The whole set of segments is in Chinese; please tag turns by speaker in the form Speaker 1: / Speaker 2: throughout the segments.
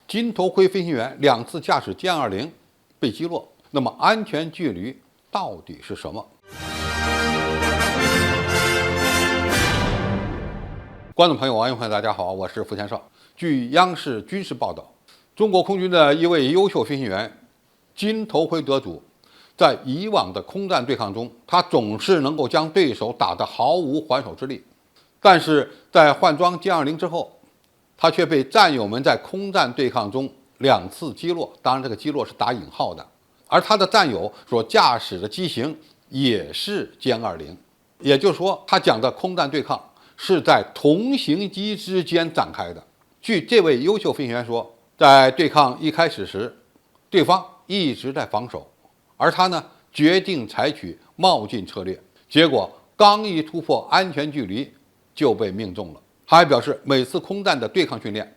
Speaker 1: 金头盔飞行员2次驾驶歼20被击落，那么安全距离到底是什么？观众朋友、网友朋友，大家好，我是付天少。据央视军事报道，中国空军的一位优秀飞行员金头盔得主，在以往的空战对抗中，他总是能够将对手打得毫无还手之力，但是在换装歼20之后，他却被战友们在空战对抗中2次击落，当然这个击落是打引号的，而他的战友所驾驶的机型也是歼20，也就是说，他讲的空战对抗是在同型机之间展开的。据这位优秀飞行员说，在对抗一开始时，对方一直在防守，而他呢决定采取冒进策略，结果刚一突破安全距离就被命中了。他还表示，每次空战的对抗训练，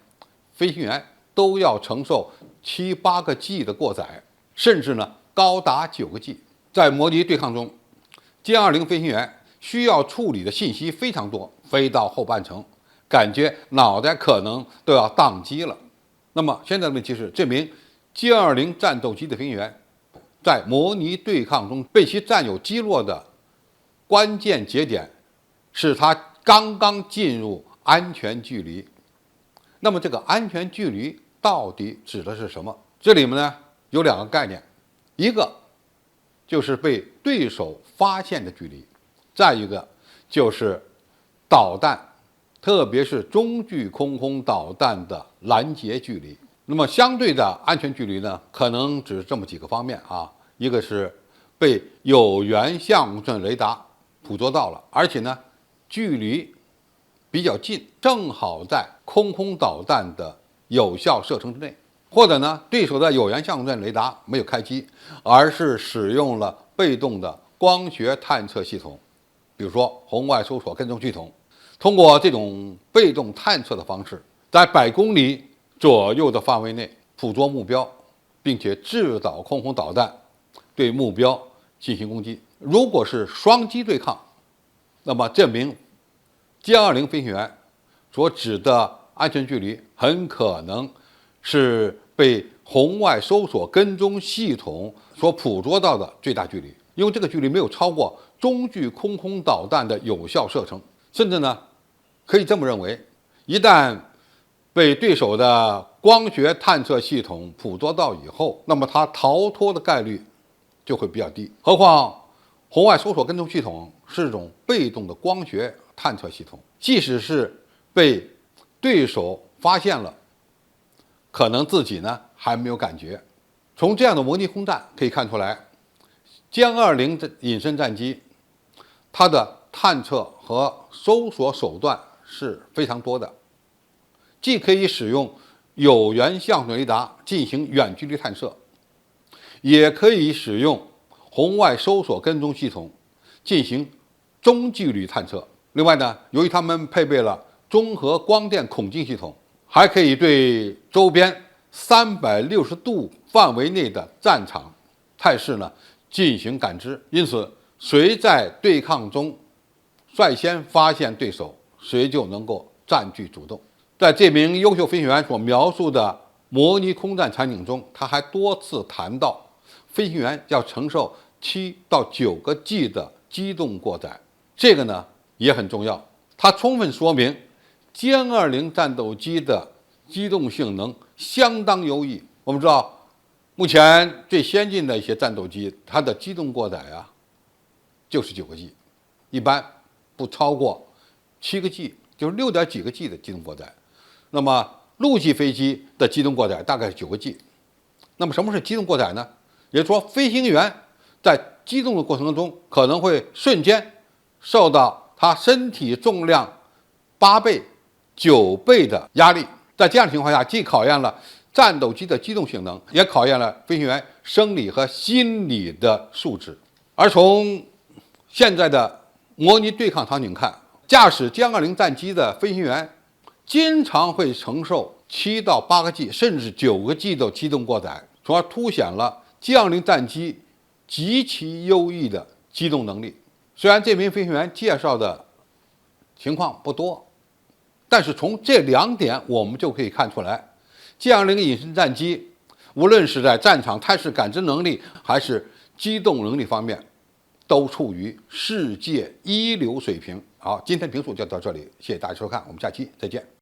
Speaker 1: 飞行员都要承受7、8个 G 的过载，甚至呢高达9个 G。在模拟对抗中，歼20飞行员需要处理的信息非常多，飞到后半程，感觉脑袋可能都要宕机了。那么现在的问题是，这名歼20战斗机的飞行员在模拟对抗中被其战友击落的关键节点，是他刚刚进入安全距离。那么这个安全距离到底指的是什么？这里面呢有2个概念，一个就是被对手发现的距离，再一个就是导弹，特别是中距空空导弹的拦截距离。那么相对的安全距离呢，可能只是这么几个方面啊，一个是被有源相阵雷达捕捉到了，而且呢距离比较近，正好在空空导弹的有效射程之内，或者呢对手的有源相阵雷达没有开机，而是使用了被动的光学探测系统，比如说红外搜索跟踪系统，通过这种被动探测的方式，在100公里左右的范围内捕捉目标，并且制导空空导弹对目标进行攻击。如果是双机对抗，那么这名歼20飞行员所指的安全距离很可能是被红外搜索跟踪系统所捕捉到的最大距离，因为这个距离没有超过中距空空导弹的有效射程，甚至呢可以这么认为，一旦被对手的光学探测系统捕捉到以后，那么它逃脱的概率就会比较低。何况红外搜索跟踪系统是一种被动的光学探测系统，即使是被对手发现了，可能自己呢还没有感觉。从这样的模拟空战可以看出来，歼20的隐身战机，它的探测和搜索手段是非常多的，既可以使用有源相阵雷达进行远距离探测，也可以使用红外搜索跟踪系统进行中距离探测。另外呢，由于它们配备了综合光电孔径系统，还可以对周边360度范围内的战场态势呢进行感知，因此谁在对抗中率先发现对手，谁就能够占据主动。在这名优秀飞行员所描述的模拟空战场景中，他还多次谈到飞行员要承受7到9个 G 的机动过载，这个呢也很重要。它充分说明歼20战斗机的机动性能相当优异。我们知道，目前最先进的一些战斗机，它的机动过载啊就是9个 G， 一般不超过7个 G， 就是6点几个 G 的机动过载。那么陆基飞机的机动过载大概是9个 G。那么什么是机动过载呢？也就是说，飞行员在机动的过程中可能会瞬间受到他身体重量8倍、9倍的压力。在这样的情况下，既考验了战斗机的机动性能，也考验了飞行员生理和心理的素质。而从现在的模拟对抗场景看，驾驶歼20战机的飞行员经常会承受7到8个 G 甚至9个 G 的机动过载，从而凸显了歼20战机极其优异的机动能力。虽然这名飞行员介绍的情况不多，但是从这2点我们就可以看出来，将领隐身战机，无论是在战场态势感知能力还是机动能力方面，都处于世界一流水平。好，今天评述就到这里，谢谢大家收看，我们下期再见。